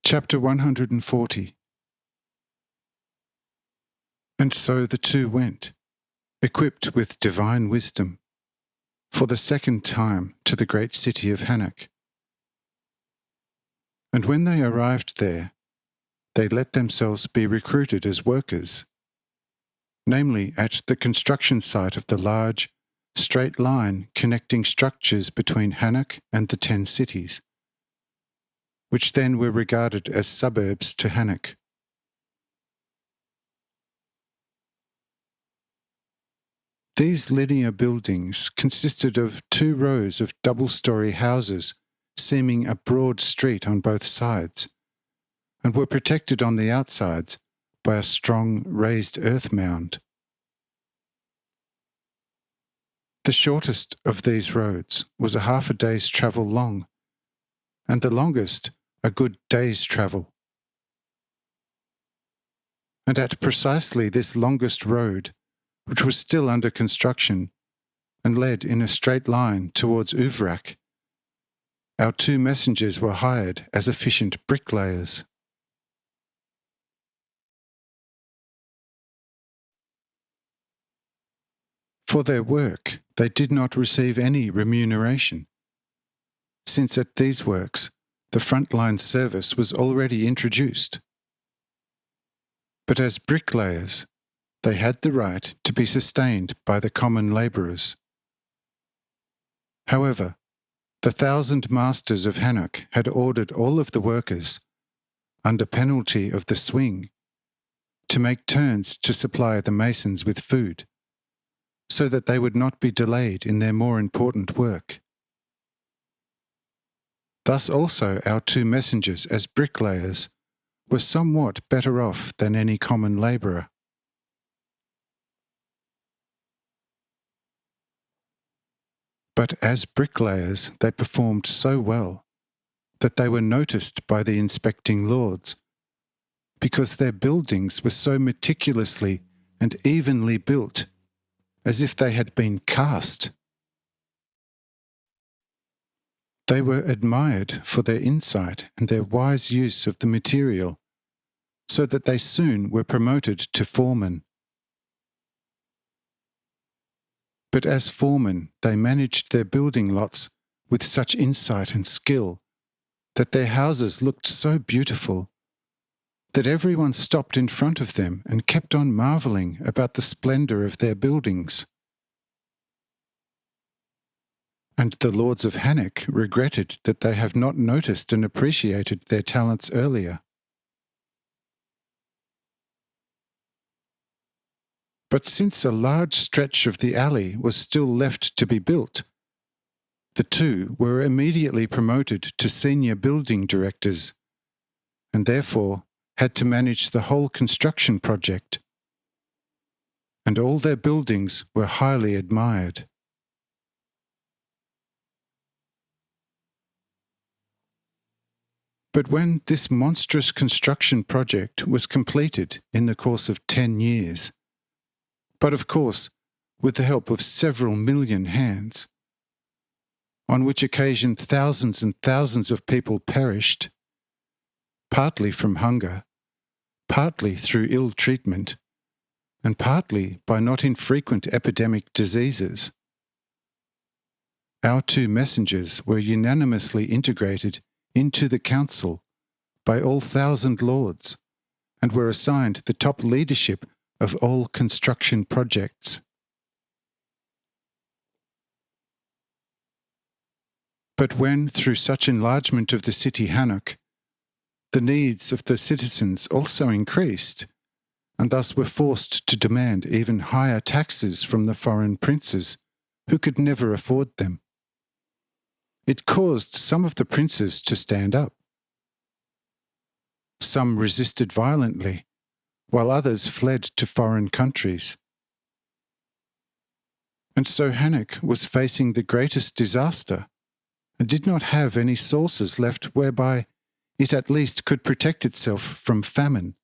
Chapter 140. And so the two went, equipped with divine wisdom, for the second time to the great city of Hanoch. And when they arrived there, they let themselves be recruited as workers, namely at the construction site of the large, straight line connecting structures between Hanoch and the 10 cities, which then were regarded as suburbs to Hanoch. These linear buildings consisted of 2 rows of double-storey houses seaming a broad street on both sides, and were protected on the outsides by a strong raised earth mound. The shortest of these roads was a half a day's travel long, and the longest a good day's travel. And at precisely this longest road, which was still under construction and led in a straight line towards Uvrach, our 2 messengers were hired as efficient bricklayers. For their work, they did not receive any remuneration, since at these works the frontline service was already introduced. But as bricklayers, they had the right to be sustained by the common labourers. However, the 1,000 masters of Hanoch had ordered all of the workers, under penalty of the swing, to make turns to supply the masons with food, so that they would not be delayed in their more important work. Thus also our 2 messengers as bricklayers were somewhat better off than any common labourer. But as bricklayers they performed so well that they were noticed by the inspecting lords, because their buildings were so meticulously and evenly built, as if they had been cast. They were admired for their insight and their wise use of the material, so that they soon were promoted to foremen. But as foremen, they managed their building lots with such insight and skill that their houses looked so beautiful that everyone stopped in front of them and kept on marvelling about the splendour of their buildings. And the lords of Hanoch regretted that they have not noticed and appreciated their talents earlier. But since a large stretch of the alley was still left to be built, the 2 were immediately promoted to senior building directors, and therefore had to manage the whole construction project. And all their buildings were highly admired. But when this monstrous construction project was completed in the course of 10 years, but of course with the help of several million hands, on which occasion thousands and thousands of people perished, partly from hunger, partly through ill treatment, and partly by not infrequent epidemic diseases, our 2 messengers were unanimously integrated into the council by all 1,000 lords, and were assigned the top leadership of all construction projects. But when, through such enlargement of the city Hanoch, the needs of the citizens also increased, and thus were forced to demand even higher taxes from the foreign princes, who could never afford them, it caused some of the princes to stand up. Some resisted violently, while others fled to foreign countries. And so Hanoch was facing the greatest disaster, and did not have any sources left whereby it at least could protect itself from famine.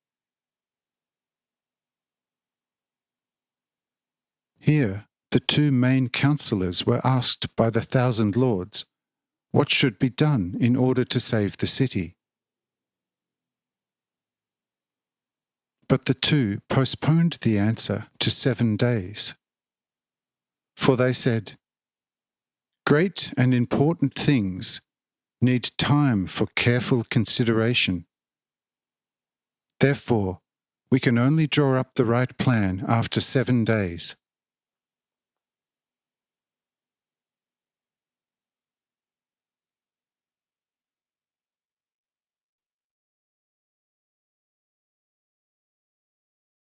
Here, the 2 main councillors were asked by the 1,000 lords what should be done in order to save the city. But the two postponed the answer to 7 days. For they said, "Great and important things need time for careful consideration. Therefore, we can only draw up the right plan after 7 days.